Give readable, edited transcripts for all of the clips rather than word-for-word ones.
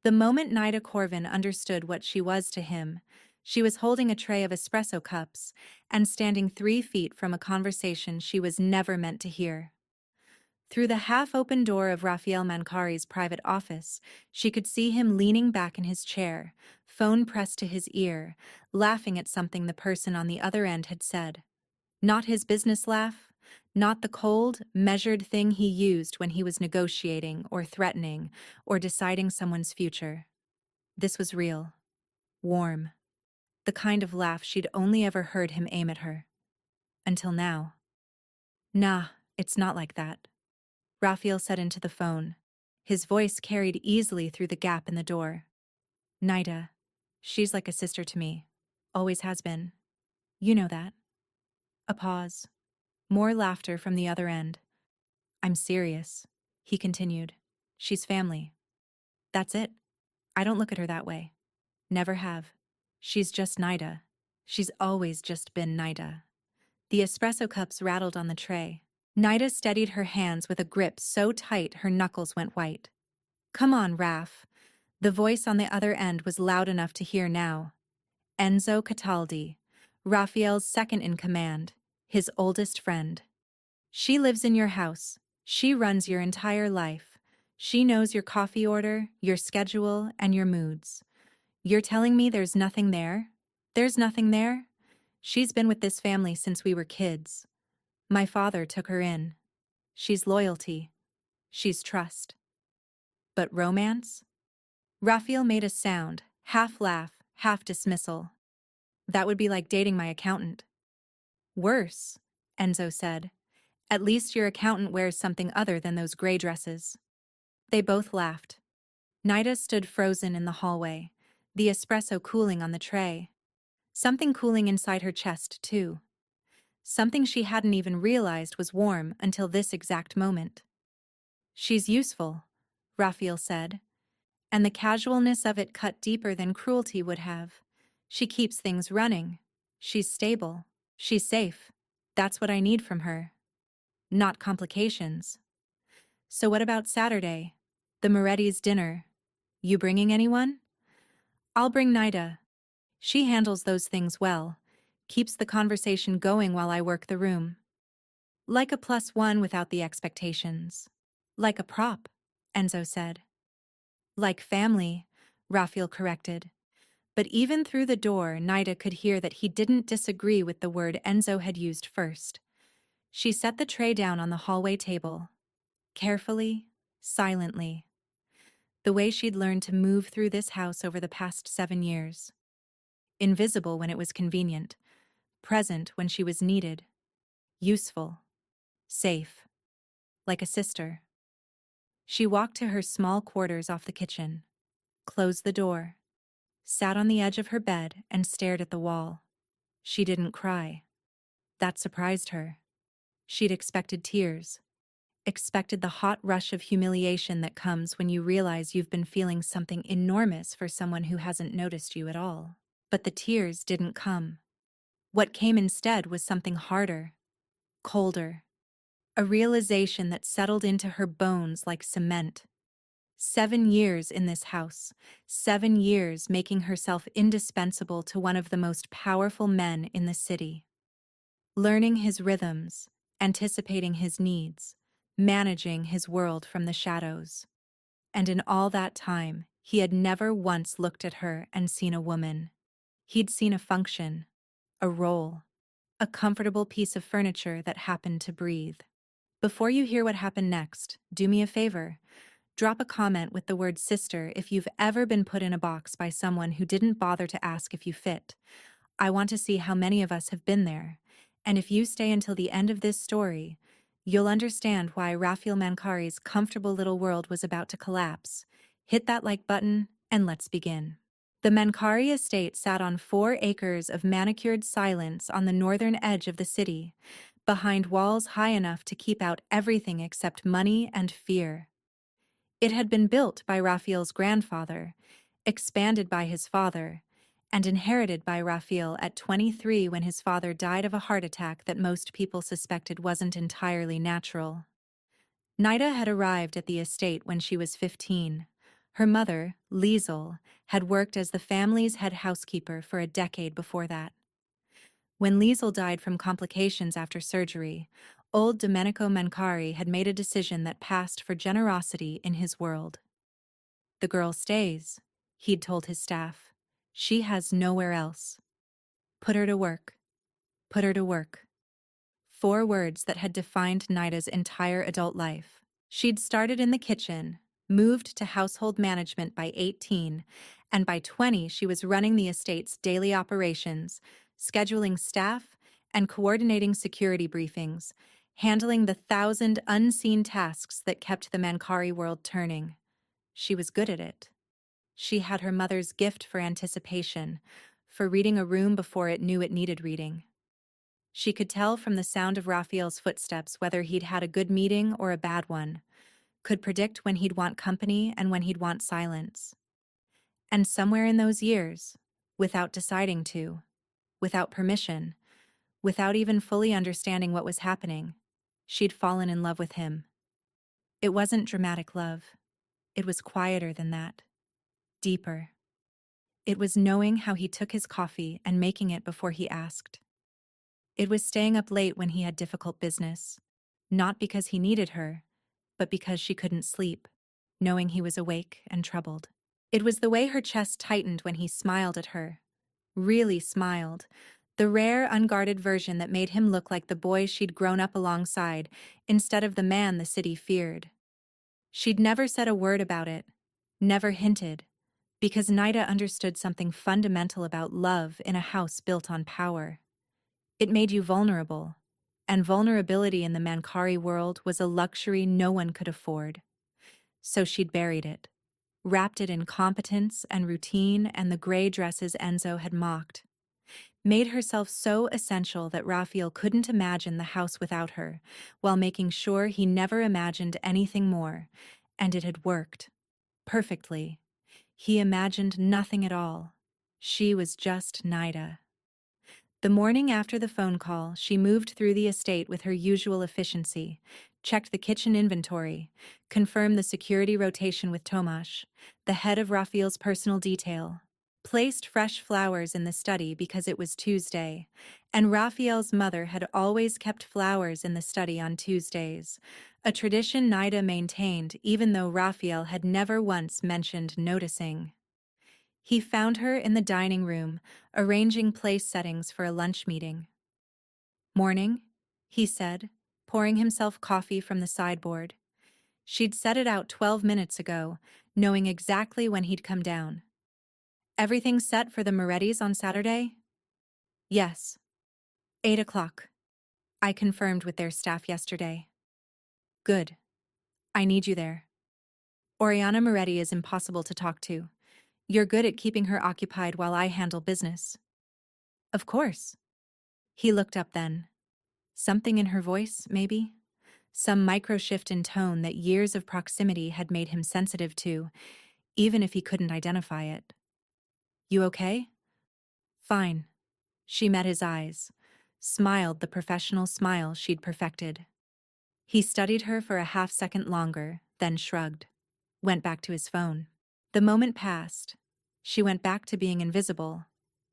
The moment Nida Corvin understood what she was to him, she was holding a tray of espresso cups and standing 3 feet from a conversation she was never meant to hear. Through the half-open door of Rafael Mancari's private office, she could see him leaning back in his chair, phone pressed to his ear, laughing at something the person on the other end had said. Not his business laugh, not the cold, measured thing he used when he was negotiating or threatening or deciding someone's future. This was real, warm, the kind of laugh she'd only ever heard him aim at her. Until now. Nah, it's not like that, Raphael said into the phone. His voice carried easily through the gap in the door. Nida. She's like a sister to me. Always has been. You know that. A pause. More laughter from the other end. I'm serious, he continued. She's family. That's it. I don't look at her that way. Never have. She's just Nida. She's always just been Nida. The espresso cups rattled on the tray. Nida steadied her hands with a grip so tight her knuckles went white. Come on, Raf. The voice on the other end was loud enough to hear now. Enzo Cataldi, Raphael's second-in-command, his oldest friend. She lives in your house. She runs your entire life. She knows your coffee order, your schedule, and your moods. You're telling me there's nothing there? There's nothing there? She's been with this family since we were kids. My father took her in. She's loyalty. She's trust. But romance? Raphael made a sound, half laugh, half dismissal. That would be like dating my accountant. Worse, Enzo said. At least your accountant wears something other than those gray dresses. They both laughed. Nida stood frozen in the hallway, the espresso cooling on the tray. Something cooling inside her chest, too. Something she hadn't even realized was warm until this exact moment. She's useful, Raphael said, and the casualness of it cut deeper than cruelty would have. She keeps things running. She's stable. She's safe. That's what I need from her. Not complications. So what about Saturday? The Moretti's dinner. You bringing anyone? I'll bring Nida. She handles those things well, keeps the conversation going while I work the room. Like a +1 without the expectations. Like a prop, Enzo said. Like family, Raphael corrected. But even through the door, Nida could hear that he didn't disagree with the word Enzo had used first. She set the tray down on the hallway table. Carefully, silently. The way she'd learned to move through this house over the past 7 years. Invisible when it was convenient. Present when she was needed. Useful. Safe. Like a sister. She walked to her small quarters off the kitchen. Closed the door. Sat on the edge of her bed and stared at the wall. She didn't cry. That surprised her. She'd expected tears. Expected the hot rush of humiliation that comes when you realize you've been feeling something enormous for someone who hasn't noticed you at all. But the tears didn't come. What came instead was something harder, colder. A realization that settled into her bones like cement. 7 years in this house, 7 years making herself indispensable to one of the most powerful men in the city. Learning his rhythms, anticipating his needs, managing his world from the shadows. And in all that time, he had never once looked at her and seen a woman. He'd seen a function, a role, a comfortable piece of furniture that happened to breathe. Before you hear what happened next, do me a favor. Drop a comment with the word sister if you've ever been put in a box by someone who didn't bother to ask if you fit. I want to see how many of us have been there. And if you stay until the end of this story, you'll understand why Raphael Mancari's comfortable little world was about to collapse. Hit that like button, and let's begin. The Mancari estate sat on 4 acres of manicured silence on the northern edge of the city, behind walls high enough to keep out everything except money and fear. It had been built by Raphael's grandfather, expanded by his father, and inherited by Raphael at 23 when his father died of a heart attack that most people suspected wasn't entirely natural. Nida had arrived at the estate when she was 15, Her mother, Liesel, had worked as the family's head housekeeper for a decade before that. When Liesel died from complications after surgery, old Domenico Mancari had made a decision that passed for generosity in his world. "The girl stays," he'd told his staff. "She has nowhere else. Put her to work. Put her to work." 4 words that had defined Nida's entire adult life. She'd started in the kitchen, moved to household management by 18, and by 20 she was running the estate's daily operations, scheduling staff and coordinating security briefings, handling the 1,000 unseen tasks that kept the Mancari world turning. She was good at it. She had her mother's gift for anticipation, for reading a room before it knew it needed reading. She could tell from the sound of Raphael's footsteps whether he'd had a good meeting or a bad one, could predict when he'd want company and when he'd want silence. And somewhere in those years, without deciding to, without permission, without even fully understanding what was happening, she'd fallen in love with him. It wasn't dramatic love. It was quieter than that. Deeper. It was knowing how he took his coffee and making it before he asked. It was staying up late when he had difficult business, not because he needed her, but because she couldn't sleep, knowing he was awake and troubled. It was the way her chest tightened when he smiled at her. Really smiled. The rare, unguarded version that made him look like the boy she'd grown up alongside, instead of the man the city feared. She'd never said a word about it, never hinted, because Nida understood something fundamental about love in a house built on power. It made you vulnerable, and vulnerability in the Mancari world was a luxury no one could afford. So she'd buried it, wrapped it in competence and routine and the gray dresses Enzo had mocked. Made herself so essential that Raphael couldn't imagine the house without her, while making sure he never imagined anything more, and it had worked. Perfectly. He imagined nothing at all. She was just Nida. The morning after the phone call, she moved through the estate with her usual efficiency, checked the kitchen inventory, confirmed the security rotation with Tomasz, the head of Raphael's personal detail, placed fresh flowers in the study because it was Tuesday, and Raphael's mother had always kept flowers in the study on Tuesdays, a tradition Nida maintained even though Raphael had never once mentioned noticing. He found her in the dining room, arranging place settings for a lunch meeting. "Morning," he said, pouring himself coffee from the sideboard. She'd set it out 12 minutes ago, knowing exactly when he'd come down. "Everything set for the Morettis on Saturday?" "Yes. 8 o'clock. I confirmed with their staff yesterday." "Good. I need you there. Oriana Moretti is impossible to talk to. You're good at keeping her occupied while I handle business." "Of course." He looked up then. Something in her voice, maybe? Some micro-shift in tone that years of proximity had made him sensitive to, even if he couldn't identify it. "You okay?" "Fine." She met his eyes, smiled the professional smile she'd perfected. He studied her for a half-second longer, then shrugged. Went back to his phone. The moment passed. She went back to being invisible,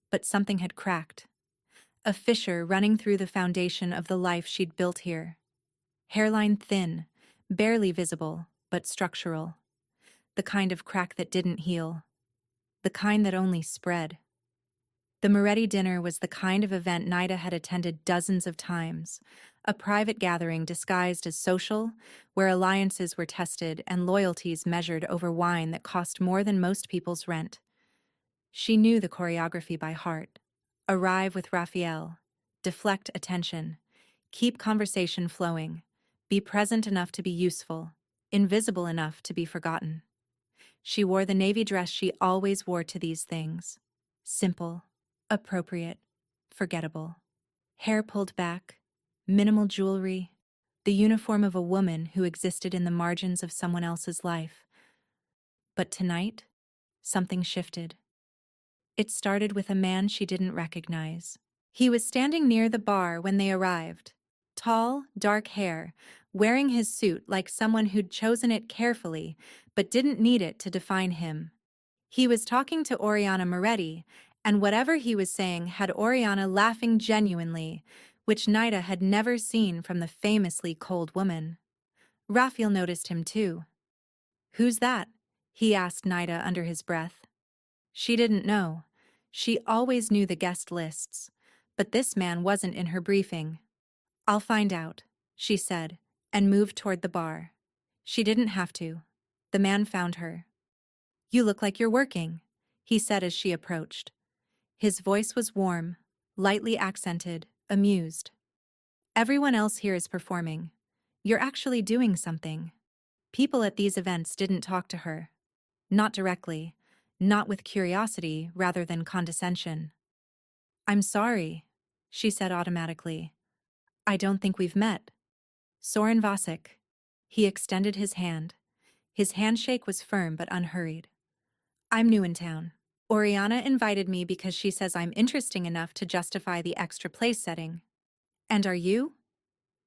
but something had cracked. A fissure running through the foundation of the life she'd built here. Hairline thin, barely visible, but structural. The kind of crack that didn't heal. The kind that only spread. The Moretti dinner was the kind of event Nida had attended dozens of times, a private gathering disguised as social, where alliances were tested and loyalties measured over wine that cost more than most people's rent. She knew the choreography by heart. Arrive with Raphael, deflect attention, keep conversation flowing, be present enough to be useful, invisible enough to be forgotten. She wore the navy dress she always wore to these things. Simple, appropriate, forgettable. Hair pulled back, minimal jewelry, the uniform of a woman who existed in the margins of someone else's life. But tonight, something shifted. It started with a man she didn't recognize. He was standing near the bar when they arrived. Tall, dark hair, wearing his suit like someone who'd chosen it carefully but didn't need it to define him. He was talking to Oriana Moretti, and whatever he was saying had Oriana laughing genuinely, which Nida had never seen from the famously cold woman. Raphael noticed him too. "Who's that?" he asked Nida under his breath. She didn't know. She always knew the guest lists, but this man wasn't in her briefing. "I'll find out," she said, and moved toward the bar. She didn't have to. The man found her. "You look like you're working," he said as she approached. His voice was warm, lightly accented, amused. "Everyone else here is performing. You're actually doing something." People at these events didn't talk to her. Not directly, not with curiosity rather than condescension. "I'm sorry," she said automatically. "I don't think we've met." "Soren Vasek." He extended his hand. His handshake was firm but unhurried. "I'm new in town. Oriana invited me because she says I'm interesting enough to justify the extra place setting." "And are you?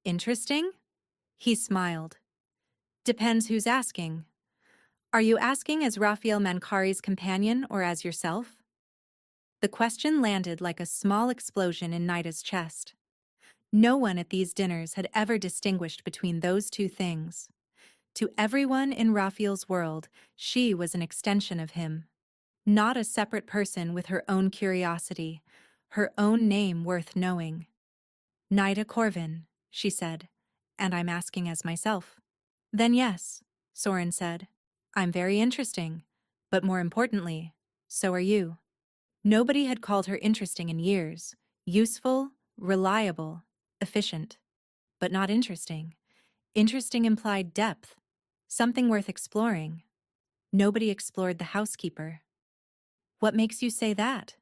Interesting?" He smiled. "Depends who's asking. Are you asking as Raphael Mankari's companion or as yourself?" The question landed like a small explosion in Nida's chest. No one at these dinners had ever distinguished between those two things. To everyone in Raphael's world, she was an extension of him. Not a separate person with her own curiosity, her own name worth knowing. "Nida Corvin," she said, "and I'm asking as myself." "Then yes," Soren said. "I'm very interesting, but more importantly, so are you." Nobody had called her interesting in years. Useful, reliable, efficient. But not interesting. Interesting implied depth, something worth exploring. Nobody explored the housekeeper. "What makes you say that?"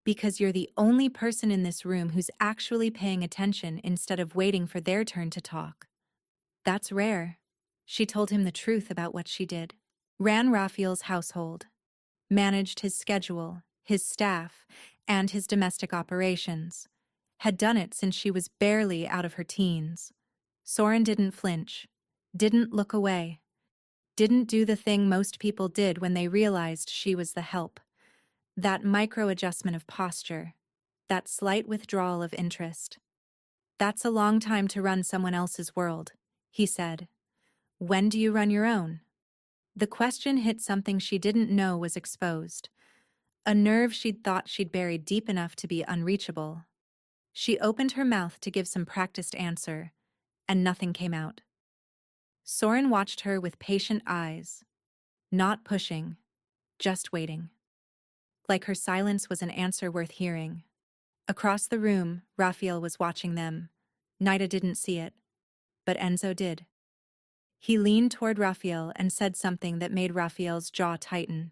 "Because you're the only person in this room who's actually paying attention instead of waiting for their turn to talk." "That's rare." She told him the truth about what she did. Ran Raphael's household. Managed his schedule, his staff, and his domestic operations. Had done it since she was barely out of her teens. Soren didn't flinch. Didn't look away. Didn't do the thing most people did when they realized she was the help. That micro-adjustment of posture. That slight withdrawal of interest. "That's a long time to run someone else's world," he said. "When do you run your own?" The question hit something she didn't know was exposed. A nerve she'd thought she'd buried deep enough to be unreachable. She opened her mouth to give some practiced answer, and nothing came out. Soren watched her with patient eyes. Not pushing, just waiting. Like her silence was an answer worth hearing. Across the room, Raphael was watching them. Nida didn't see it, but Enzo did. He leaned toward Raphael and said something that made Raphael's jaw tighten.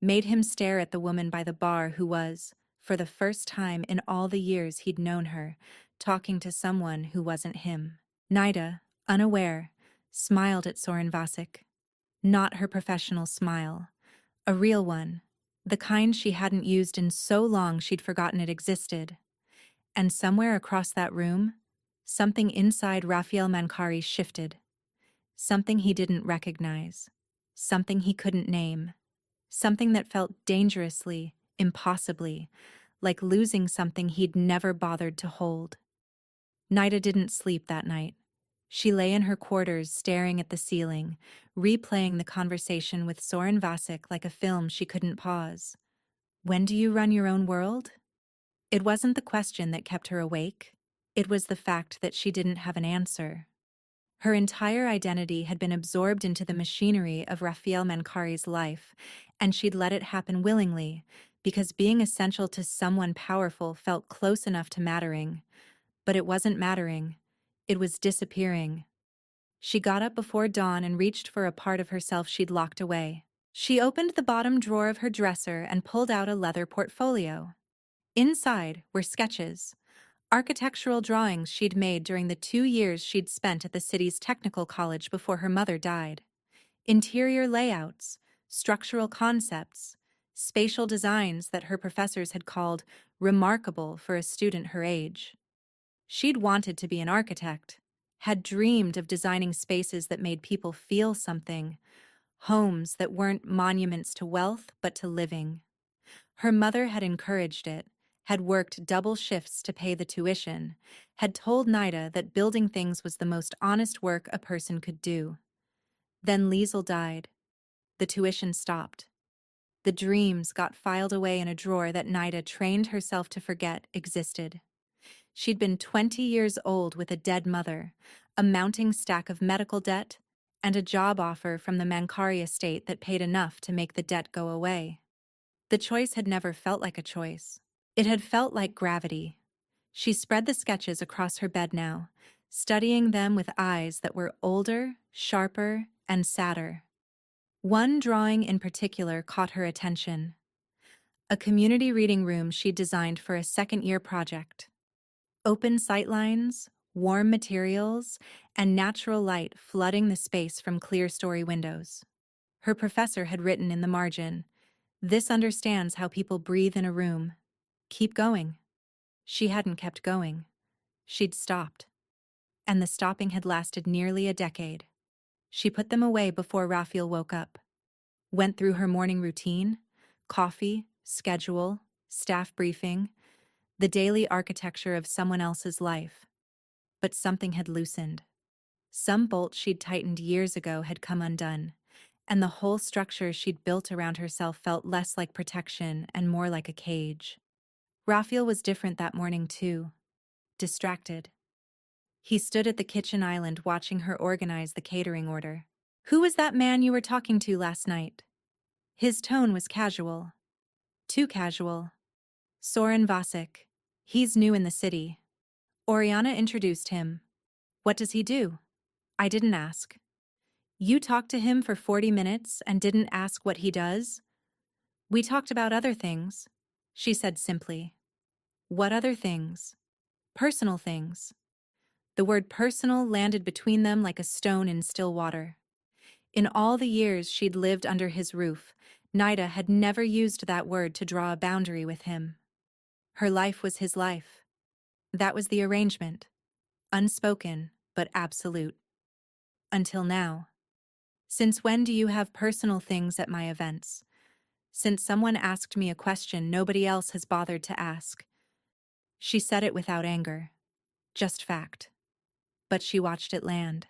Made him stare at the woman by the bar who was, for the first time in all the years he'd known her, talking to someone who wasn't him. Nida, unaware, smiled at Soren Vasek. Not her professional smile. A real one. The kind she hadn't used in so long she'd forgotten it existed. And somewhere across that room, something inside Raphael Mankari shifted. Something he didn't recognize. Something he couldn't name. Something that felt dangerously, impossibly, like losing something he'd never bothered to hold. Nida didn't sleep that night. She lay in her quarters staring at the ceiling, replaying the conversation with Soren Vasek like a film she couldn't pause. "When do you run your own world?" It wasn't the question that kept her awake. It was the fact that she didn't have an answer. Her entire identity had been absorbed into the machinery of Raphael Mankari's life, and she'd let it happen willingly, because being essential to someone powerful felt close enough to mattering. But it wasn't mattering. It was disappearing. She got up before dawn and reached for a part of herself she'd locked away. She opened the bottom drawer of her dresser and pulled out a leather portfolio. Inside were sketches. Architectural drawings she'd made during the 2 years she'd spent at the city's technical college before her mother died. Interior layouts, structural concepts, spatial designs that her professors had called remarkable for a student her age. She'd wanted to be an architect, had dreamed of designing spaces that made people feel something, homes that weren't monuments to wealth but to living. Her mother had encouraged it, had worked double shifts to pay the tuition, had told Nida that building things was the most honest work a person could do. Then Liesel died. The tuition stopped. The dreams got filed away in a drawer that Nida trained herself to forget existed. She'd been 20 years old with a dead mother, a mounting stack of medical debt, and a job offer from the Mankari estate that paid enough to make the debt go away. The choice had never felt like a choice. It had felt like gravity. She spread the sketches across her bed now, studying them with eyes that were older, sharper, and sadder. One drawing in particular caught her attention. A community reading room she'd designed for a second-year project. Open sightlines, warm materials, and natural light flooding the space from clear-story windows. Her professor had written in the margin, "This understands how people breathe in a room. Keep going." She hadn't kept going. She'd stopped. And the stopping had lasted nearly a decade. She put them away before Raphael woke up. Went through her morning routine, coffee, schedule, staff briefing, the daily architecture of someone else's life. But something had loosened. Some bolt she'd tightened years ago had come undone, and the whole structure she'd built around herself felt less like protection and more like a cage. Raphael was different that morning too. Distracted. He stood at the kitchen island watching her organize the catering order. "Who was that man you were talking to last night?" His tone was casual. Too casual. "Soren Vasek. He's new in the city." Oriana introduced him. "What does he do?" "I didn't ask." "You talked to him for 40 minutes and didn't ask what he does?" "We talked about other things," she said simply. "What other things?" "Personal things." The word personal landed between them like a stone in still water. In all the years she'd lived under his roof, Nida had never used that word to draw a boundary with him. Her life was his life. That was the arrangement. Unspoken, but absolute. Until now. "Since when do you have personal things at my events?" "Since someone asked me a question nobody else has bothered to ask." She said it without anger. Just fact. But she watched it land.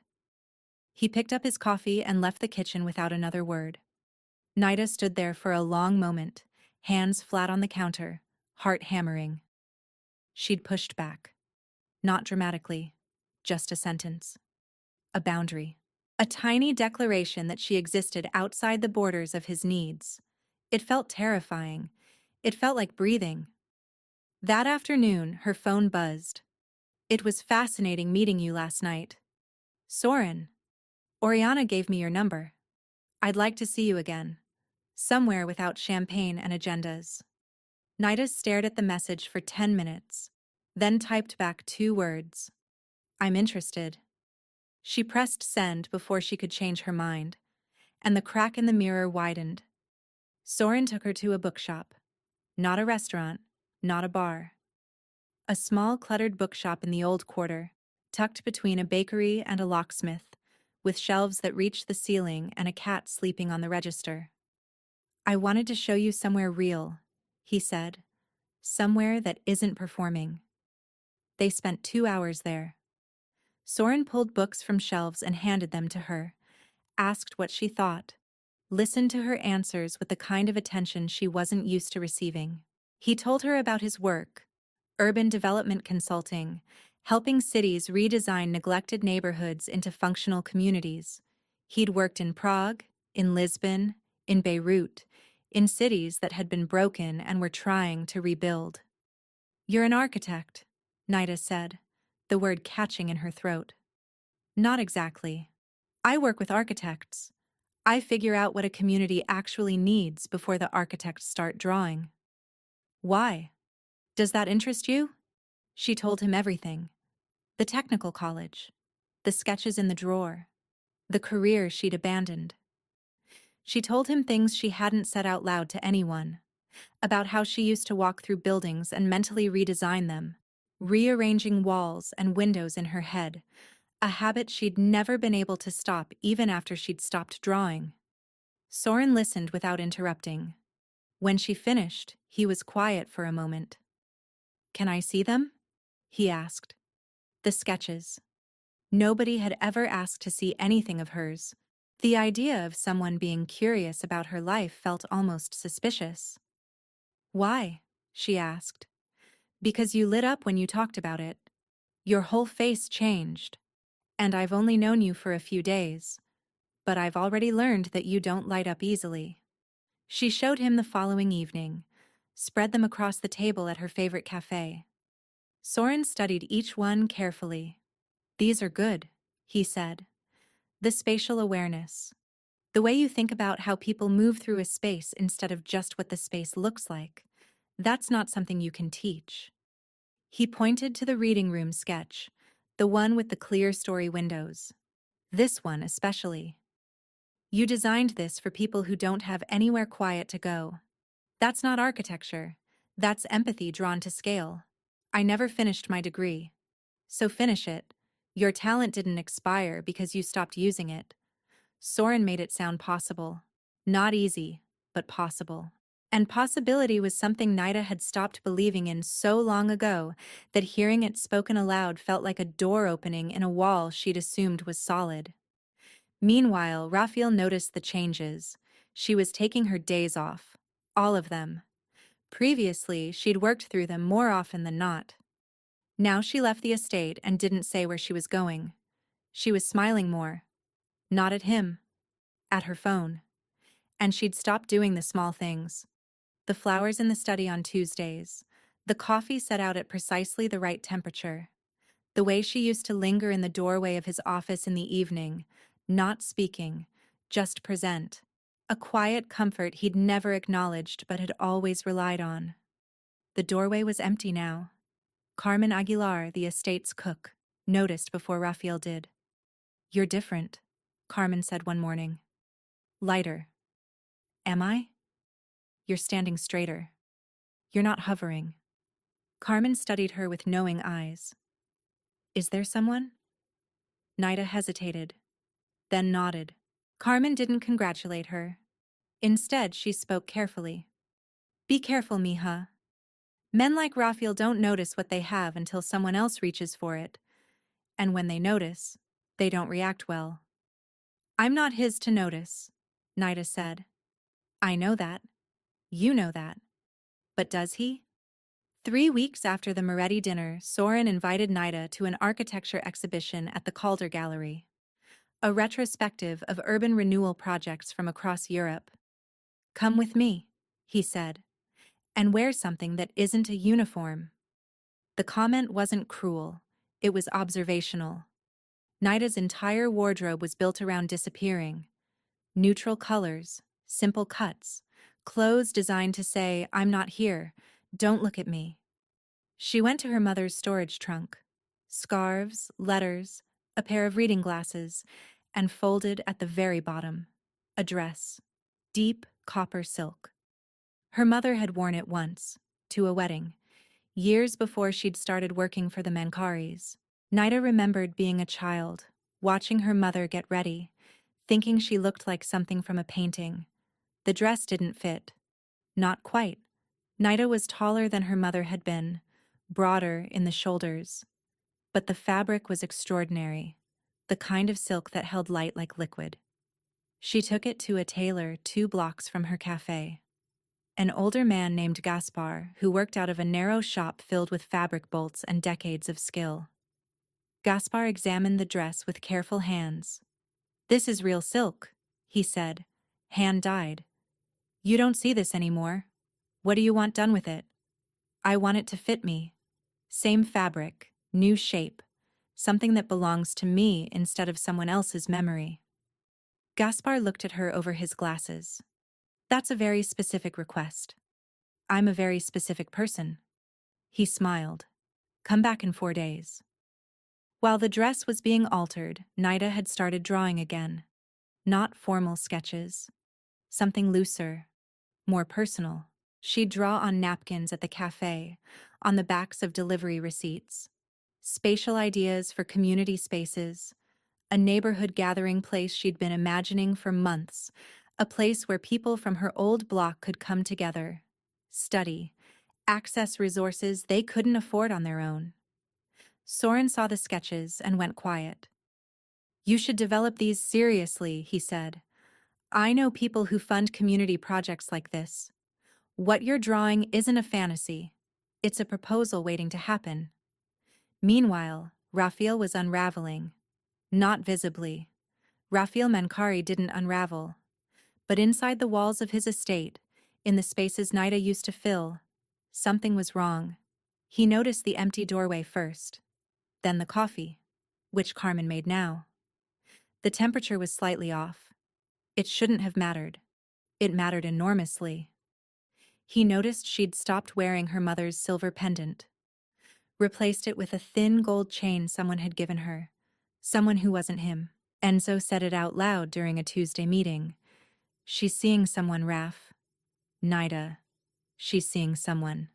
He picked up his coffee and left the kitchen without another word. Nida stood there for a long moment, hands flat on the counter, heart hammering. She'd pushed back. Not dramatically, just a sentence. A boundary. A tiny declaration that she existed outside the borders of his needs. It felt terrifying. It felt like breathing. That afternoon, her phone buzzed. "It was fascinating meeting you last night." "Soren. Oriana gave me your number. I'd like to see you again. Somewhere without champagne and agendas." Nida stared at the message for 10 minutes, then typed back 2 words. "I'm interested." She pressed send before she could change her mind, and the crack in the mirror widened. Soren took her to a bookshop. Not a restaurant, not a bar. A small cluttered bookshop in the old quarter, tucked between a bakery and a locksmith, with shelves that reached the ceiling and a cat sleeping on the register. "I wanted to show you somewhere real," he said. "Somewhere that isn't performing." They spent 2 hours there. Soren pulled books from shelves and handed them to her, asked what she thought, listened to her answers with the kind of attention she wasn't used to receiving. He told her about his work, urban development consulting, helping cities redesign neglected neighborhoods into functional communities. He'd worked in Prague, in Lisbon, in Beirut, in cities that had been broken and were trying to rebuild. "You're an architect," Nida said, the word catching in her throat. "Not exactly. I work with architects. I figure out what a community actually needs before the architects start drawing." "Why? Does that interest you?" She told him everything. The technical college, the sketches in the drawer, the career she'd abandoned. She told him things she hadn't said out loud to anyone, about how she used to walk through buildings and mentally redesign them, rearranging walls and windows in her head, a habit she'd never been able to stop even after she'd stopped drawing. Soren listened without interrupting. When she finished, he was quiet for a moment. "Can I see them?" he asked. The sketches. Nobody had ever asked to see anything of hers. The idea of someone being curious about her life felt almost suspicious. "Why?" she asked. "Because you lit up when you talked about it. Your whole face changed. And I've only known you for a few days, but I've already learned that you don't light up easily." She showed him the following evening, spread them across the table at her favorite cafe. Soren studied each one carefully. "These are good," he said. "The spatial awareness. The way you think about how people move through a space instead of just what the space looks like. That's not something you can teach." He pointed to the reading room sketch, the one with the clear story windows. "This one especially. You designed this for people who don't have anywhere quiet to go. That's not architecture. That's empathy drawn to scale. I never finished my degree. So finish it. Your talent didn't expire because you stopped using it." Soren made it sound possible. Not easy, but possible. And possibility was something Nida had stopped believing in so long ago that hearing it spoken aloud felt like a door opening in a wall she'd assumed was solid. Meanwhile, Raphael noticed the changes. She was taking her days off. All of them. Previously, she'd worked through them more often than not. Now she left the estate and didn't say where she was going. She was smiling more. Not at him. At her phone. And she'd stopped doing the small things. The flowers in the study on Tuesdays. The coffee set out at precisely the right temperature. The way she used to linger in the doorway of his office in the evening, not speaking, just present. A quiet comfort he'd never acknowledged but had always relied on. The doorway was empty now. Carmen Aguilar, the estate's cook, noticed before Raphael did. "You're different," Carmen said one morning. "Lighter." "Am I?" "You're standing straighter. You're not hovering." Carmen studied her with knowing eyes. "Is there someone?" Nida hesitated, then nodded. Carmen didn't congratulate her. Instead, she spoke carefully. "Be careful, mija. Men like Raphael don't notice what they have until someone else reaches for it. And when they notice, they don't react well." "I'm not his to notice," Nida said. "I know that. You know that. But does he?" 3 weeks after the Moretti dinner, Soren invited Nida to an architecture exhibition at the Calder Gallery, a retrospective of urban renewal projects from across Europe. "Come with me," he said, "and wear something that isn't a uniform." The comment wasn't cruel, it was observational. Nida's entire wardrobe was built around disappearing. Neutral colors, simple cuts, clothes designed to say, "I'm not here, don't look at me." She went to her mother's storage trunk. Scarves, letters, a pair of reading glasses, and folded at the very bottom, a dress, deep copper silk. Her mother had worn it once, to a wedding, years before she'd started working for the Mancaris. Nida remembered being a child, watching her mother get ready, thinking she looked like something from a painting. The dress didn't fit. Not quite. Nida was taller than her mother had been, broader in the shoulders. But the fabric was extraordinary, the kind of silk that held light like liquid. She took it to a tailor 2 blocks from her cafe. An older man named Gaspar, who worked out of a narrow shop filled with fabric bolts and decades of skill. Gaspar examined the dress with careful hands. "This is real silk," he said, hand-dyed. "You don't see this anymore. What do you want done with it?" "I want it to fit me. Same fabric, new shape, something that belongs to me instead of someone else's memory." Gaspar looked at her over his glasses. "That's a very specific request. I'm a very specific person." He smiled. "Come back in 4 days." While the dress was being altered, Nida had started drawing again. Not formal sketches. Something looser, more personal. She'd draw on napkins at the cafe, on the backs of delivery receipts. spatial ideas for community spaces, a neighborhood gathering place she'd been imagining for months, a place where people from her old block could come together, study, access resources they couldn't afford on their own. Soren saw the sketches and went quiet. "You should develop these seriously," he said. "I know people who fund community projects like this. What you're drawing isn't a fantasy. It's a proposal waiting to happen." Meanwhile, Raphael was unraveling. Not visibly. Raphael Mankari didn't unravel. But inside the walls of his estate, in the spaces Nida used to fill, something was wrong. He noticed the empty doorway first, then the coffee, which Carmen made now. The temperature was slightly off. It shouldn't have mattered. It mattered enormously. He noticed she'd stopped wearing her mother's silver pendant, replaced it with a thin gold chain someone had given her, someone who wasn't him. Enzo said it out loud during a Tuesday meeting. "She's seeing someone, Raf. Nida. She's seeing someone."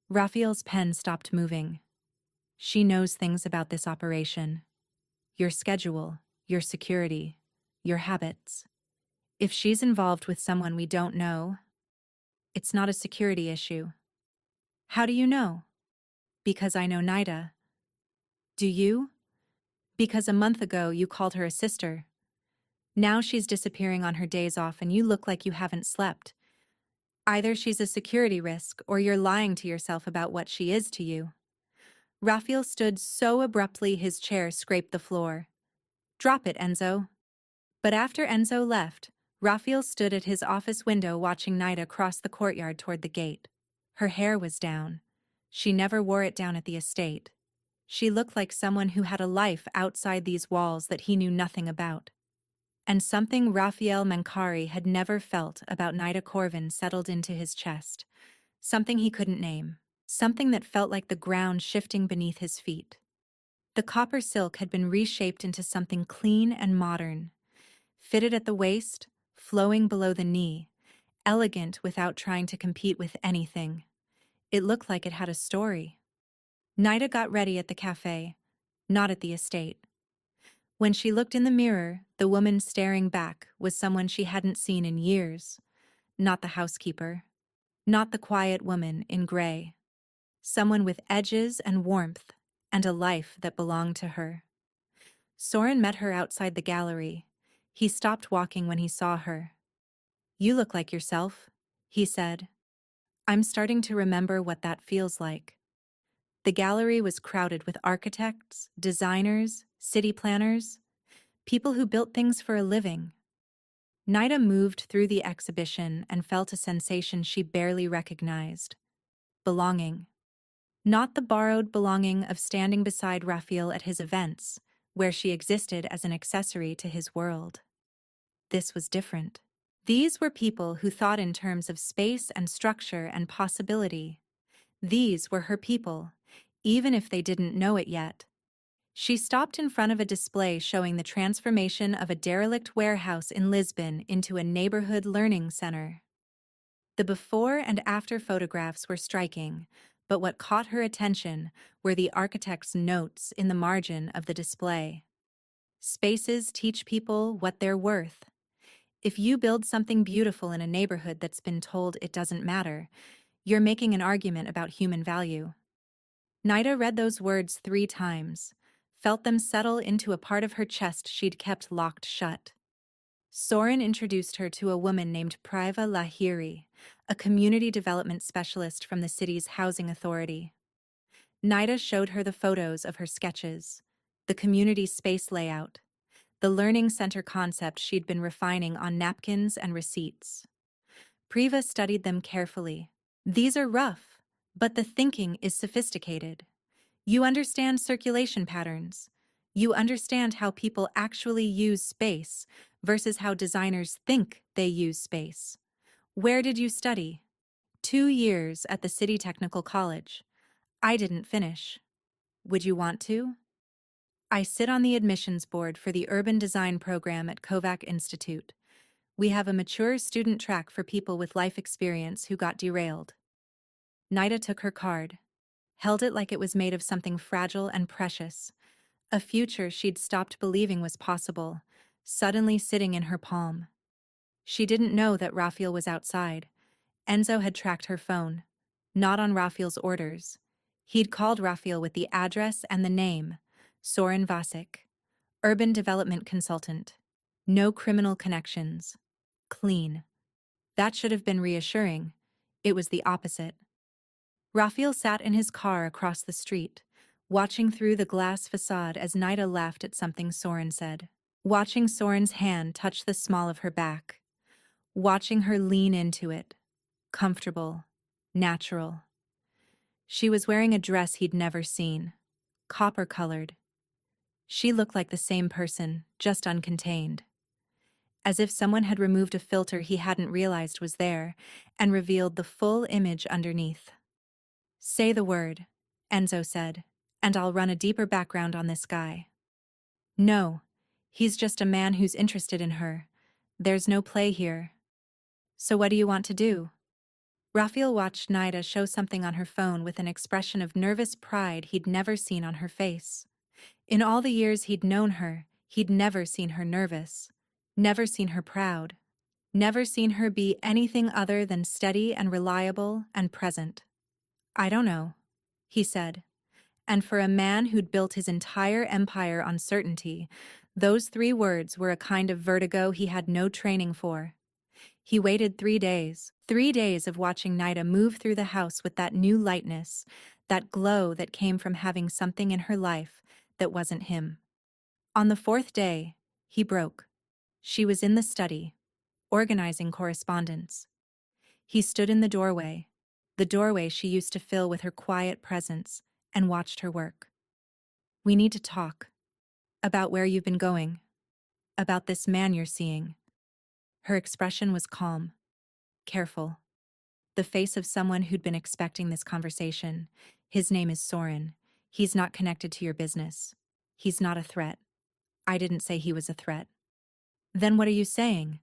Raphael's pen stopped moving. "She knows things about this operation. Your schedule, your security, your habits. If she's involved with someone we don't know, it's not a security issue." "How do you know?" "Because I know Nida." "Do you?" "Because a month ago you called her a sister. Now she's disappearing on her days off and you look like you haven't slept. Either she's a security risk or you're lying to yourself about what she is to you." Raphael stood so abruptly his chair scraped the floor. "Drop it, Enzo." But after Enzo left, Raphael stood at his office window watching Nida cross the courtyard toward the gate. Her hair was down. She never wore it down at the estate. She looked like someone who had a life outside these walls that he knew nothing about. And something Raphael Mankari had never felt about Nida Corvin settled into his chest. Something he couldn't name. Something that felt like the ground shifting beneath his feet. The copper silk had been reshaped into something clean and modern. Fitted at the waist, flowing below the knee, elegant without trying to compete with anything. It looked like it had a story. Nida got ready at the cafe, not at the estate. When she looked in the mirror, the woman staring back was someone she hadn't seen in years. Not the housekeeper. Not the quiet woman in gray. Someone with edges and warmth, and a life that belonged to her. Soren met her outside the gallery. He stopped walking when he saw her. "You look like yourself," he said. "I'm starting to remember what that feels like." The gallery was crowded with architects, designers, city planners, people who built things for a living. Nida moved through the exhibition and felt a sensation she barely recognized. Belonging. Not the borrowed belonging of standing beside Raphael at his events, where she existed as an accessory to his world. This was different. These were people who thought in terms of space and structure and possibility. These were her people, even if they didn't know it yet. She stopped in front of a display showing the transformation of a derelict warehouse in Lisbon into a neighborhood learning center. The before and after photographs were striking, but what caught her attention were the architect's notes in the margin of the display. Spaces teach people what they're worth. If you build something beautiful in a neighborhood that's been told it doesn't matter, you're making an argument about human value. Nida read those words 3 times, felt them settle into a part of her chest she'd kept locked shut. Soren introduced her to a woman named Priva Lahiri, a community development specialist from the city's housing authority. Nida showed her the photos of her sketches, the community space layout, the learning center concept she'd been refining on napkins and receipts. Priva studied them carefully. "These are rough, but the thinking is sophisticated. You understand circulation patterns. You understand how people actually use space versus how designers think they use space. Where did you study?" 2 years at the City Technical College. I didn't finish. Would you want to? I sit on the admissions board for the urban design program at Kovac Institute. We have a mature student track for people with life experience who got derailed. Nida took her card. held it like it was made of something fragile and precious, a future she'd stopped believing was possible, suddenly sitting in her palm. She didn't know that Raphael was outside. Enzo had tracked her phone. Not on Raphael's orders. He'd called Raphael with the address and the name, Soren Vasek, urban development consultant. No criminal connections. Clean. That should have been reassuring. It was the opposite. Raphael sat in his car across the street, watching through the glass facade as Nida laughed at something Soren said. Watching Soren's hand touch the small of her back. Watching her lean into it. Comfortable. Natural. She was wearing a dress he'd never seen. Copper-colored. She looked like the same person, just uncontained. As if someone had removed a filter he hadn't realized was there and revealed the full image underneath. "Say the word," Enzo said, "and I'll run a deeper background on this guy." "No, he's just a man who's interested in her. There's no play here." "So what do you want to do?" Raphael watched Nida show something on her phone with an expression of nervous pride he'd never seen on her face. In all the years he'd known her, he'd never seen her nervous. Never seen her proud. Never seen her be anything other than steady and reliable and present. "I don't know," he said. And for a man who'd built his entire empire on certainty, those 3 words were a kind of vertigo he had no training for. He waited 3 days, 3 days of watching Nida move through the house with that new lightness, that glow that came from having something in her life that wasn't him. On the 4th day, he broke. She was in the study, organizing correspondence. He stood in the doorway she used to fill with her quiet presence, and watched her work. "We need to talk. About where you've been going. About this man you're seeing." Her expression was calm, careful. The face of someone who'd been expecting this conversation. "His name is Soren. He's not connected to your business. He's not a threat." "I didn't say he was a threat." "Then what are you saying?"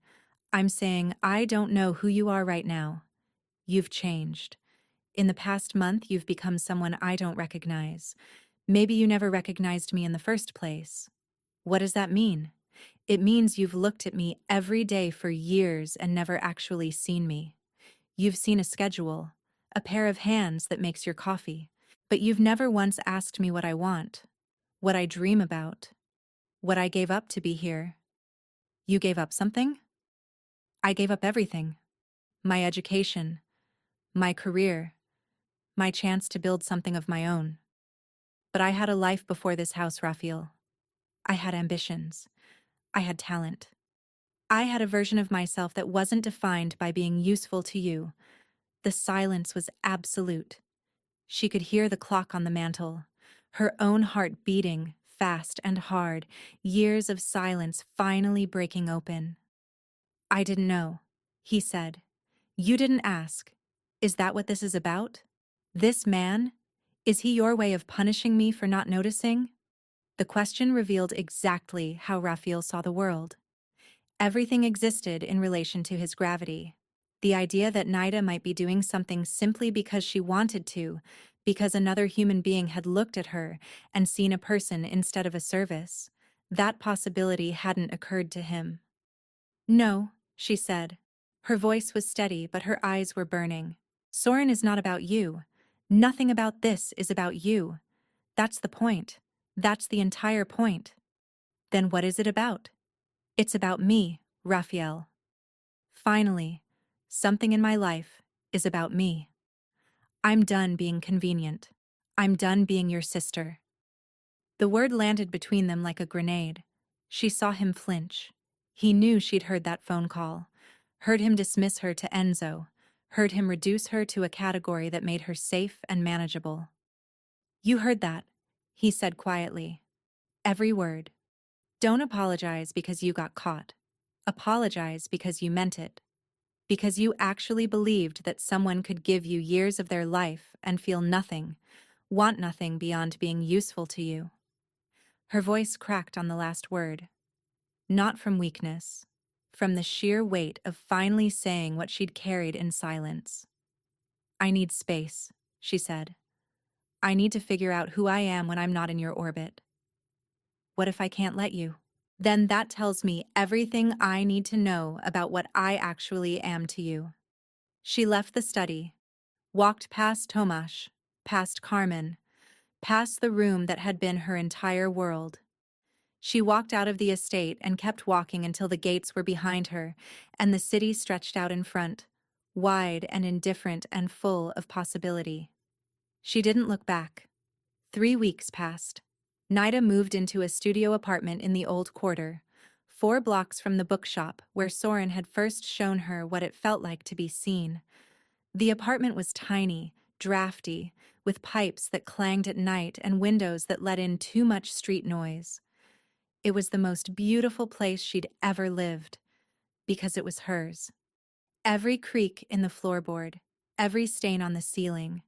"I'm saying I don't know who you are right now. You've changed. In the past month, you've become someone I don't recognize. Maybe you never recognized me in the first place." "What does that mean?" "It means you've looked at me every day for years and never actually seen me. You've seen a schedule, a pair of hands that makes your coffee, but you've never once asked me what I want, what I dream about, what I gave up to be here." "You gave up something?" "I gave up everything. My education, my career, my chance to build something of my own. But I had a life before this house, Raphael. I had ambitions. I had talent. I had a version of myself that wasn't defined by being useful to you." The silence was absolute. She could hear the clock on the mantel, her own heart beating, fast and hard, years of silence finally breaking open. "I didn't know," he said. "You didn't ask. Is that what this is about? This man? Is he your way of punishing me for not noticing?" The question revealed exactly how Raphael saw the world. Everything existed in relation to his gravity. The idea that Nida might be doing something simply because she wanted to, because another human being had looked at her and seen a person instead of a service, that possibility hadn't occurred to him. "No," she said. Her voice was steady, but her eyes were burning. "Soren is not about you. Nothing about this is about you. That's the point. That's the entire point." "Then what is it about?" "It's about me, Raphael. Finally, something in my life is about me. I'm done being convenient. I'm done being your sister." The word landed between them like a grenade. She saw him flinch. He knew she'd heard that phone call, heard him dismiss her to Enzo, heard him reduce her to a category that made her safe and manageable. "You heard that," he said quietly. "Every word. Don't apologize because you got caught. Apologize because you meant it. Because you actually believed that someone could give you years of their life and feel nothing, want nothing beyond being useful to you." Her voice cracked on the last word. Not from weakness, from the sheer weight of finally saying what she'd carried in silence. "I need space," she said. I need to figure out who I am when I'm not in your orbit. What if I can't let you? Then that tells me everything I need to know about what I actually am to you. She left the study, walked past Tomasz, past Carmen, past the room that had been her entire world. She walked out of the estate and kept walking until the gates were behind her and the city stretched out in front, wide and indifferent and full of possibility. She didn't look back. 3 weeks passed. Nida moved into a studio apartment in the old quarter, 4 blocks from the bookshop where Soren had first shown her what it felt like to be seen. The apartment was tiny, drafty, with pipes that clanged at night and windows that let in too much street noise. It was the most beautiful place she'd ever lived, because it was hers. Every creak in the floorboard, every stain on the ceiling,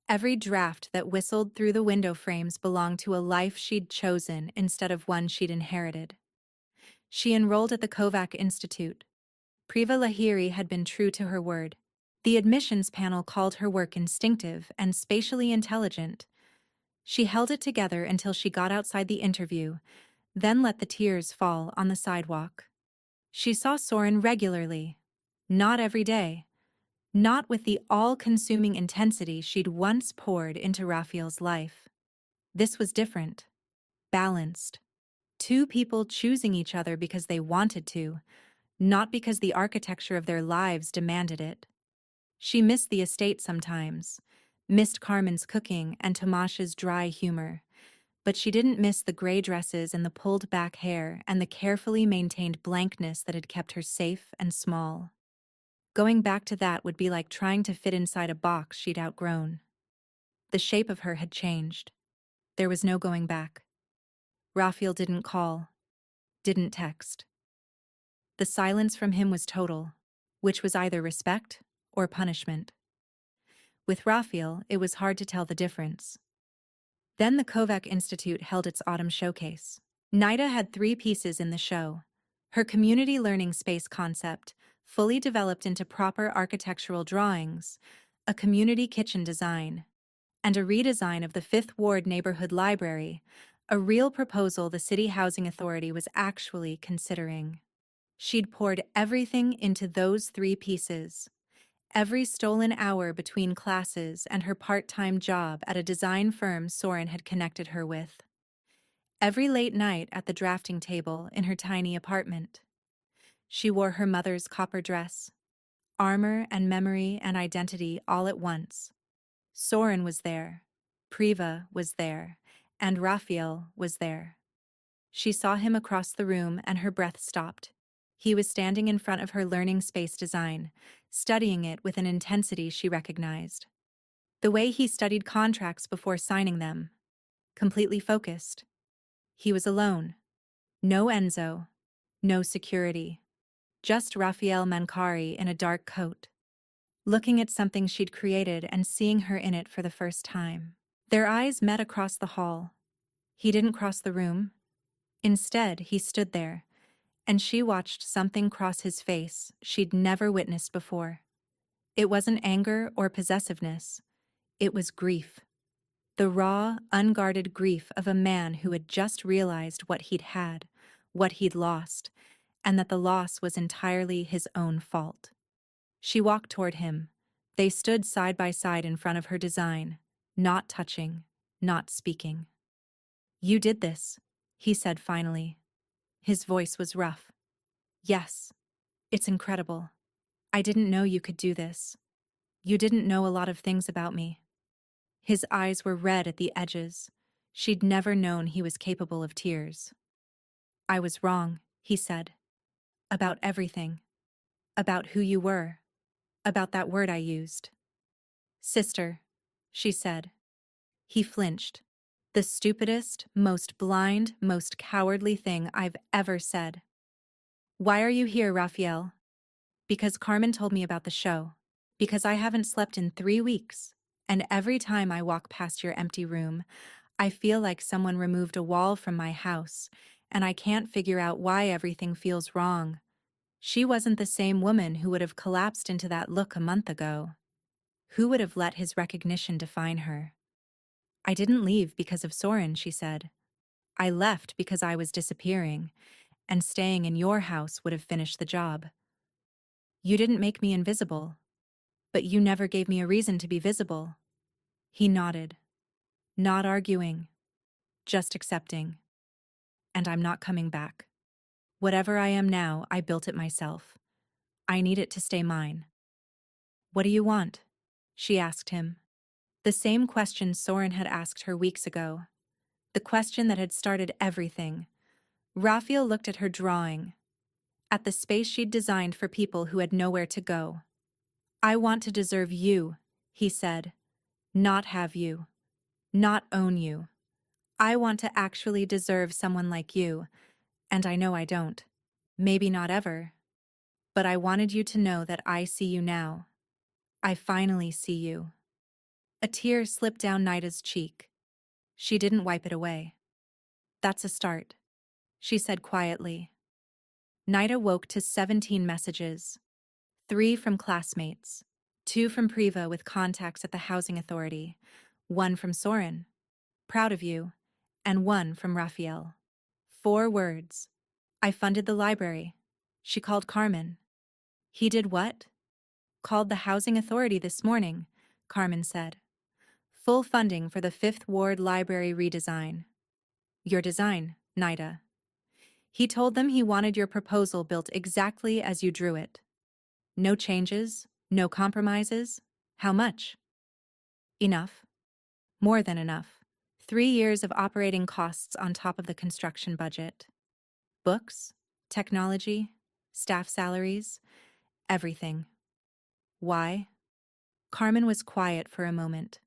every draft that whistled through the window frames belonged to a life she'd chosen instead of one she'd inherited. She enrolled at the Kovac Institute. Priva Lahiri had been true to her word. The admissions panel called her work instinctive and spatially intelligent. She held it together until she got outside the interview, then let the tears fall on the sidewalk. She saw Soren regularly, not every day, not with the all-consuming intensity she'd once poured into Raphael's life. This was different, balanced. Two people choosing each other because they wanted to, not because the architecture of their lives demanded it. She missed the estate sometimes, missed Carmen's cooking and Tomasz's dry humor, but she didn't miss the gray dresses and the pulled-back hair and the carefully maintained blankness that had kept her safe and small. Going back to that would be like trying to fit inside a box she'd outgrown. The shape of her had changed. There was no going back. Raphael didn't call, didn't text. The silence from him was total, which was either respect or punishment. With Raphael, it was hard to tell the difference. Then the Kovac Institute held its autumn showcase. Nida had 3 pieces in the show. Her community learning space concept, fully developed into proper architectural drawings, a community kitchen design, and a redesign of the Fifth Ward Neighborhood Library, a real proposal the City Housing Authority was actually considering. She'd poured everything into those 3 pieces. Every stolen hour between classes and her part-time job at a design firm Soren had connected her with. Every late night at the drafting table in her tiny apartment. She wore her mother's copper dress, armor and memory and identity all at once. Soren was there, Priva was there, and Raphael was there. She saw him across the room and her breath stopped. He was standing in front of her learning space design, studying it with an intensity she recognized. The way he studied contracts before signing them. Completely focused. He was alone. No Enzo. No security. Just Raphael Mancari in a dark coat. Looking at something she'd created and seeing her in it for the first time. Their eyes met across the hall. He didn't cross the room. Instead, he stood there, and she watched something cross his face she'd never witnessed before. It wasn't anger or possessiveness. It was grief. The raw, unguarded grief of a man who had just realized what he'd had, what he'd lost, and that the loss was entirely his own fault. She walked toward him. They stood side by side in front of her design, not touching, not speaking. "You did this," he said finally. His voice was rough. "Yes. It's incredible. I didn't know you could do this. You didn't know a lot of things about me." His eyes were red at the edges. She'd never known he was capable of tears. "I was wrong," he said. "About everything. About who you were. About that word I used." "Sister," she said. He flinched. "The stupidest, most blind, most cowardly thing I've ever said." "Why are you here, Raphael?" "Because Carmen told me about the show. Because I haven't slept in 3 weeks. And every time I walk past your empty room, I feel like someone removed a wall from my house, and I can't figure out why everything feels wrong. She wasn't the same woman who would have collapsed into that look a month ago. Who would have let his recognition define her? I didn't leave because of Soren, she said. I left because I was disappearing, and staying in your house would have finished the job. You didn't make me invisible, but you never gave me a reason to be visible. He nodded, not arguing, just accepting. And I'm not coming back. Whatever I am now, I built it myself. I need it to stay mine. What do you want? She asked him. The same question Soren had asked her weeks ago. The question that had started everything. Raphael looked at her drawing, at the space she'd designed for people who had nowhere to go. I want to deserve you, he said. Not have you. Not own you. I want to actually deserve someone like you, and I know I don't. Maybe not ever. But I wanted you to know that I see you now. I finally see you. A tear slipped down Nida's cheek. She didn't wipe it away. That's a start, she said quietly. Nida woke to 17 messages. 3 from classmates, 2 from Priva with contacts at the housing authority, 1 from Soren, proud of you, and 1 from Raphael. 4 words. I funded the library. She called Carmen. He did what? Called the housing authority this morning, Carmen said. Full funding for the 5th Ward library redesign. Your design, Nida. He told them he wanted your proposal built exactly as you drew it. No changes, no compromises. How much? Enough. More than enough. 3 years of operating costs on top of the construction budget. Books, technology, staff salaries, everything. Why? Carmen was quiet for a moment.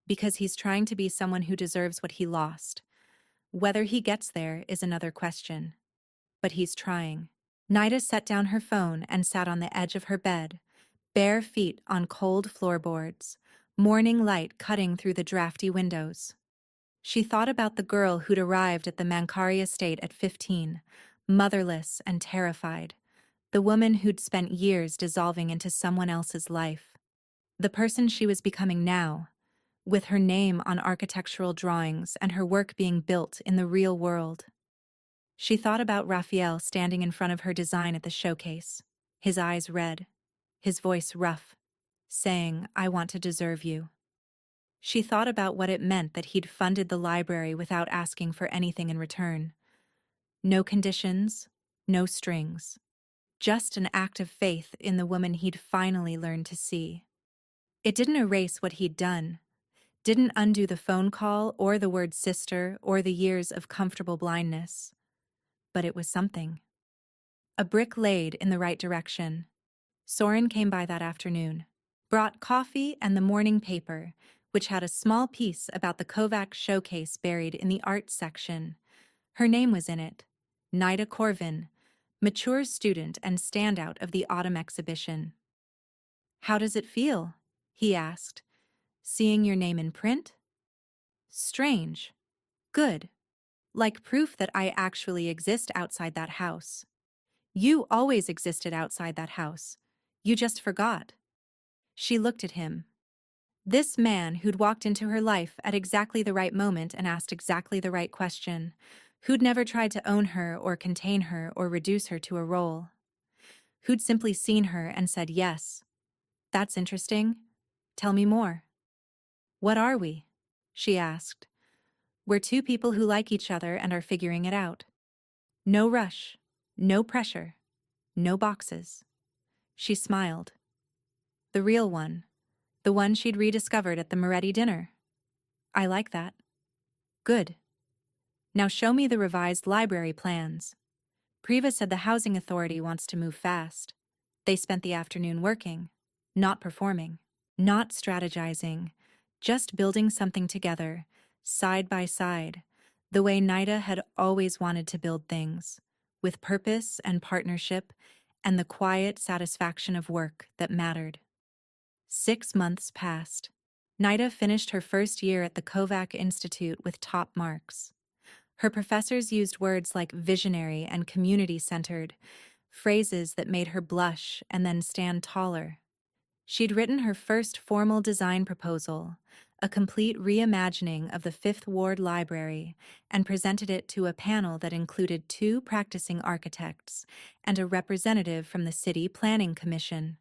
Because he's trying to be someone who deserves what he lost. Whether he gets there is another question. But he's trying. Nida set down her phone and sat on the edge of her bed, bare feet on cold floorboards, morning light cutting through the drafty windows. She thought about the girl who'd arrived at the Mankari estate at 15, motherless and terrified, the woman who'd spent years dissolving into someone else's life. The person she was becoming now, with her name on architectural drawings and her work being built in the real world. She thought about Raphael standing in front of her design at the showcase, his eyes red, his voice rough, saying, I want to deserve you. She thought about what it meant that he'd funded the library without asking for anything in return. No conditions, no strings. Just an act of faith in the woman he'd finally learned to see. It didn't erase what he'd done, didn't undo the phone call or the word sister or the years of comfortable blindness. But it was something. A brick laid in the right direction. Soren came by that afternoon, brought coffee and the morning paper, which had a small piece about the Kovac showcase buried in the arts section. Her name was in it, Nida Corvin, mature student and standout of the autumn exhibition. How does it feel? He asked. Seeing your name in print? Strange. Good. Like proof that I actually exist outside that house. You always existed outside that house. You just forgot. She looked at him. This man who'd walked into her life at exactly the right moment and asked exactly the right question, who'd never tried to own her or contain her or reduce her to a role. Who'd simply seen her and said yes. That's interesting. Tell me more. What are we? She asked. We're 2 people who like each other and are figuring it out. No rush, no pressure, no boxes. She smiled. The real one, the one she'd rediscovered at the Moretti dinner. I like that. Good. Now show me the revised library plans. Priva said the housing authority wants to move fast. They spent the afternoon working, not performing, not strategizing, just building something together, side by side, the way Nida had always wanted to build things, with purpose and partnership and the quiet satisfaction of work that mattered. 6 months passed. Nida finished her first year at the Kovac Institute with top marks. Her professors used words like visionary and community-centered, phrases that made her blush and then stand taller. She'd written her first formal design proposal, a complete reimagining of the Fifth Ward Library, and presented it to a panel that included 2 practicing architects and a representative from the City Planning Commission.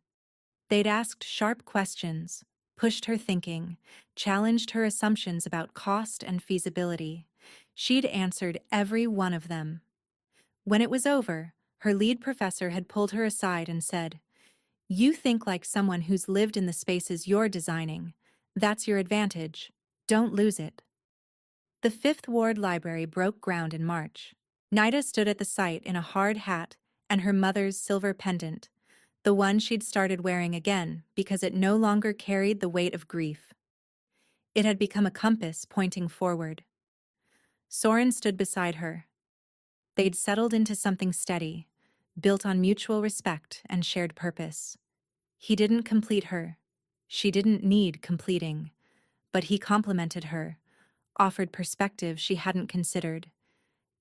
They'd asked sharp questions, pushed her thinking, challenged her assumptions about cost and feasibility. She'd answered every one of them. When it was over, her lead professor had pulled her aside and said, "You think like someone who's lived in the spaces you're designing. That's your advantage. Don't lose it." The Fifth Ward Library broke ground in March. Nida stood at the site in a hard hat and her mother's silver pendant, the one she'd started wearing again because it no longer carried the weight of grief. It had become a compass pointing forward. Soren stood beside her. They'd settled into something steady, built on mutual respect and shared purpose. He didn't complete her. She didn't need completing. But he complimented her, offered perspective she hadn't considered,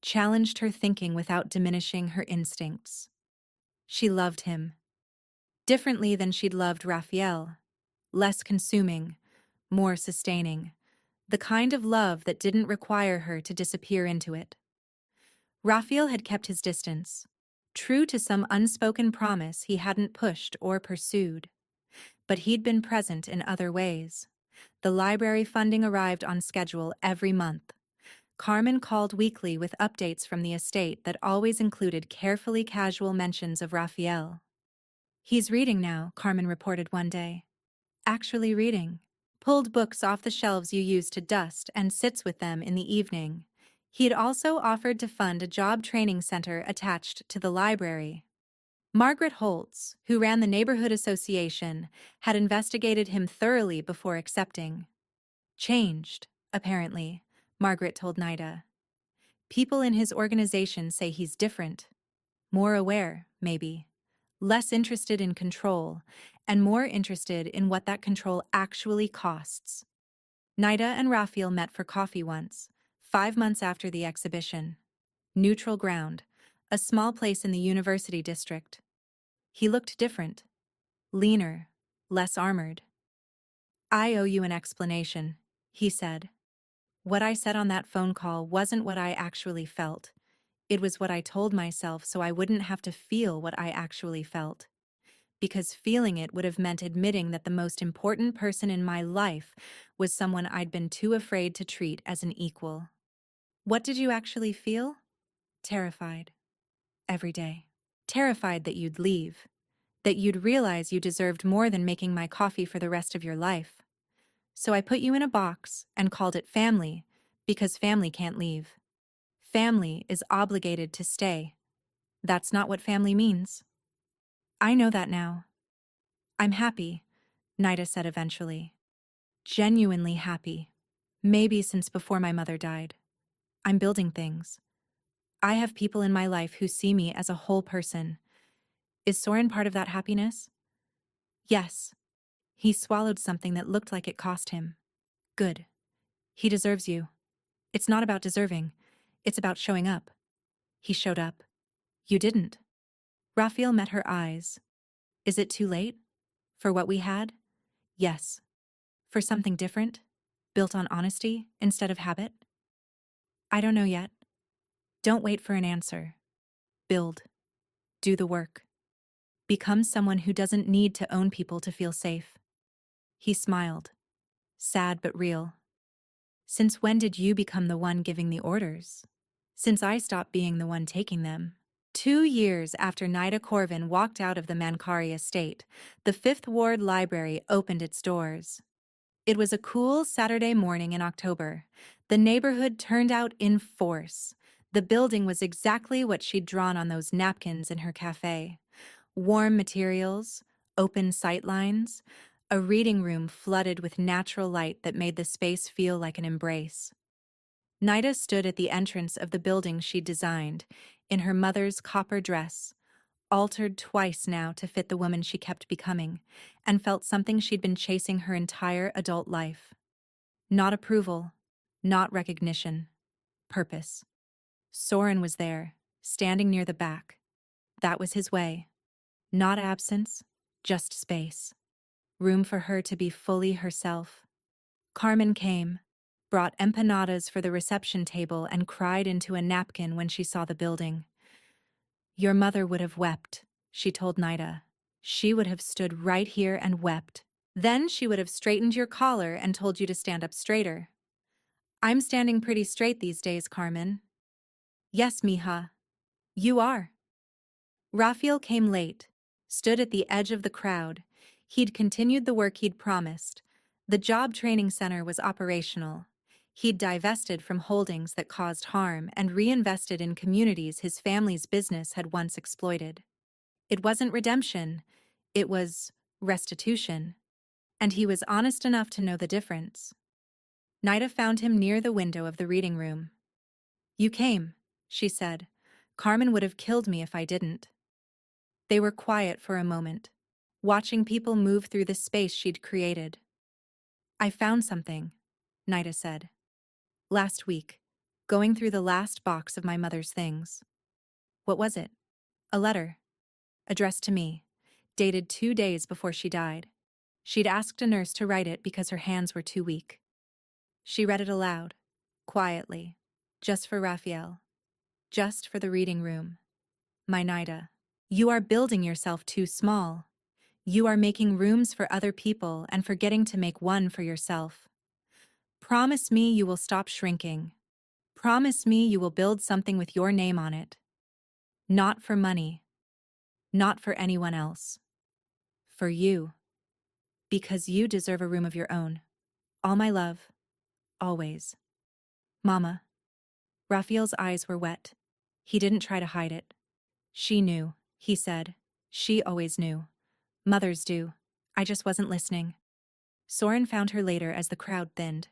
challenged her thinking without diminishing her instincts. She loved him. Differently than she'd loved Raphael. Less consuming, more sustaining. The kind of love that didn't require her to disappear into it. Raphael had kept his distance, true to some unspoken promise he hadn't pushed or pursued. But he'd been present in other ways. The library funding arrived on schedule every month. Carmen called weekly with updates from the estate that always included carefully casual mentions of Raphael. "He's reading now," Carmen reported one day. "Actually reading. Pulled books off the shelves you used to dust and sits with them in the evening." He'd also offered to fund a job training center attached to the library. Margaret Holtz, who ran the neighborhood association, had investigated him thoroughly before accepting. "Changed, apparently," Margaret told Nida. "People in his organization say he's different. More aware, maybe. Less interested in control, and more interested in what that control actually costs." Nida and Raphael met for coffee once, 5 months after the exhibition. Neutral Ground, a small place in the university district. He looked different. Leaner, less armored. "I owe you an explanation," he said. "What I said on that phone call wasn't what I actually felt. It was what I told myself so I wouldn't have to feel what I actually felt. Because feeling it would have meant admitting that the most important person in my life was someone I'd been too afraid to treat as an equal." "What did you actually feel?" "Terrified. Every day. Terrified that you'd leave. That you'd realize you deserved more than making my coffee for the rest of your life. So I put you in a box and called it family, because family can't leave. Family is obligated to stay. That's not what family means." "I know that now." "I'm happy," Nida said eventually. "Genuinely happy. Maybe since before my mother died. I'm building things. I have people in my life who see me as a whole person. Is Soren part of that happiness?" "Yes." He swallowed something that looked like it cost him. "Good. He deserves you. It's not about deserving. It's about showing up." He showed up. "You didn't." Raphael met her eyes. "Is it too late? For what we had?" "Yes." "For something different? Built on honesty instead of habit?" "I don't know yet." Don't wait for an answer. Build. Do the work. Become someone who doesn't need to own people to feel safe. He smiled. Sad but real. "Since when did you become the one giving the orders?" "Since I stopped being the one taking them." 2 years after Nida Corvin walked out of the Mancari estate, the Fifth Ward Library opened its doors. It was a cool Saturday morning in October. The neighborhood turned out in force. The building was exactly what she'd drawn on those napkins in her cafe. Warm materials, open sightlines, a reading room flooded with natural light that made the space feel like an embrace. Nida stood at the entrance of the building she'd designed, in her mother's copper dress, altered twice now to fit the woman she kept becoming, and felt something she'd been chasing her entire adult life. Not approval, not recognition, purpose. Soren was there, standing near the back. That was his way. Not absence, just space. Room for her to be fully herself. Carmen came, brought empanadas for the reception table, and cried into a napkin when she saw the building. Your mother would have wept, she told Nida. She would have stood right here and wept. Then she would have straightened your collar and told you to stand up straighter. I'm standing pretty straight these days, Carmen. Yes, mija. You are. Raphael came late, stood at the edge of the crowd. He'd continued the work he'd promised. The job training center was operational. He'd divested from holdings that caused harm and reinvested in communities his family's business had once exploited. It wasn't redemption, it was restitution. And he was honest enough to know the difference. Nida found him near the window of the reading room. You came, she said. Carmen would have killed me if I didn't. They were quiet for a moment, watching people move through the space she'd created. I found something, Nida said. Last week, going through the last box of my mother's things. What was it? A letter. Addressed to me, dated 2 days before she died. She'd asked a nurse to write it because her hands were too weak. She read it aloud, quietly, just for Raphael, just for the reading room. My Nida, you are building yourself too small. You are making rooms for other people and forgetting to make one for yourself. Promise me you will stop shrinking. Promise me you will build something with your name on it. Not for money. Not for anyone else. For you. Because you deserve a room of your own. All my love. Always. Mama. Raphael's eyes were wet. He didn't try to hide it. She knew, he said. She always knew. Mothers do. I just wasn't listening. Soren found her later as the crowd thinned,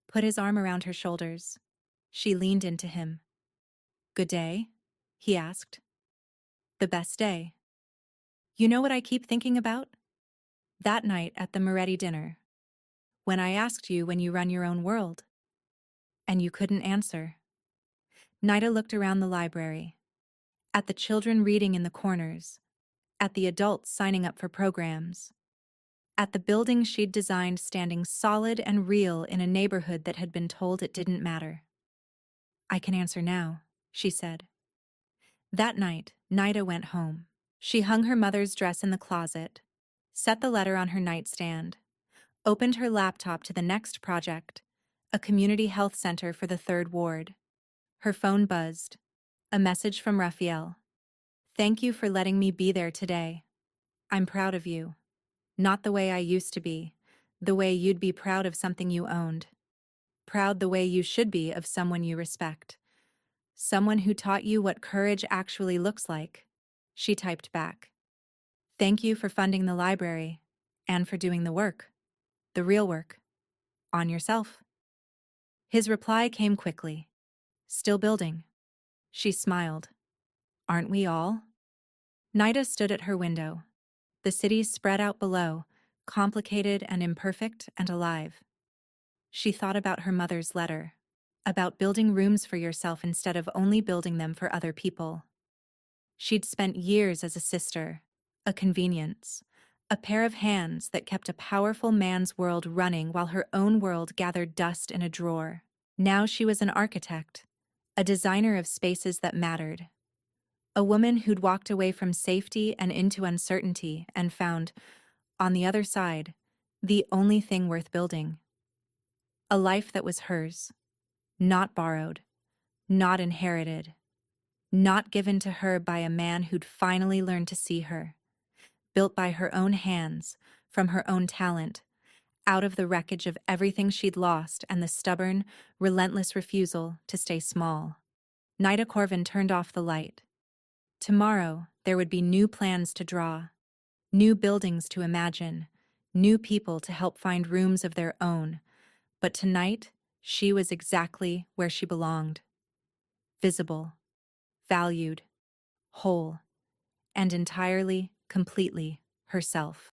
put his arm around her shoulders. She leaned into him. Good day? He asked. The best day. You know what I keep thinking about? That night at the Moretti dinner. When I asked you when you run your own world. And you couldn't answer. Nida looked around the library. At the children reading in the corners. At the adults signing up for programs. At the building she'd designed standing solid and real in a neighborhood that had been told it didn't matter. I can answer now, she said. That night, Nida went home. She hung her mother's dress in the closet, set the letter on her nightstand, opened her laptop to the next project, a community health center for the 3rd Ward. Her phone buzzed. A message from Raphael. Thank you for letting me be there today. I'm proud of you. Not the way I used to be, the way you'd be proud of something you owned. Proud the way you should be of someone you respect. Someone who taught you what courage actually looks like. She typed back. Thank you for funding the library, and for doing the work. The real work. On yourself. His reply came quickly. Still building. She smiled. Aren't we all? Nida stood at her window. The city spread out below, complicated and imperfect and alive. She thought about her mother's letter, about building rooms for yourself instead of only building them for other people. She'd spent years as a sister, a convenience, a pair of hands that kept a powerful man's world running while her own world gathered dust in a drawer. Now she was an architect, a designer of spaces that mattered. A woman who'd walked away from safety and into uncertainty and found, on the other side, the only thing worth building. A life that was hers, not borrowed, not inherited, not given to her by a man who'd finally learned to see her, built by her own hands, from her own talent, out of the wreckage of everything she'd lost and the stubborn, relentless refusal to stay small. Nida Corvin turned off the light. Tomorrow, there would be new plans to draw, new buildings to imagine, new people to help find rooms of their own. But tonight, she was exactly where she belonged. Visible, valued, whole, and entirely, completely herself.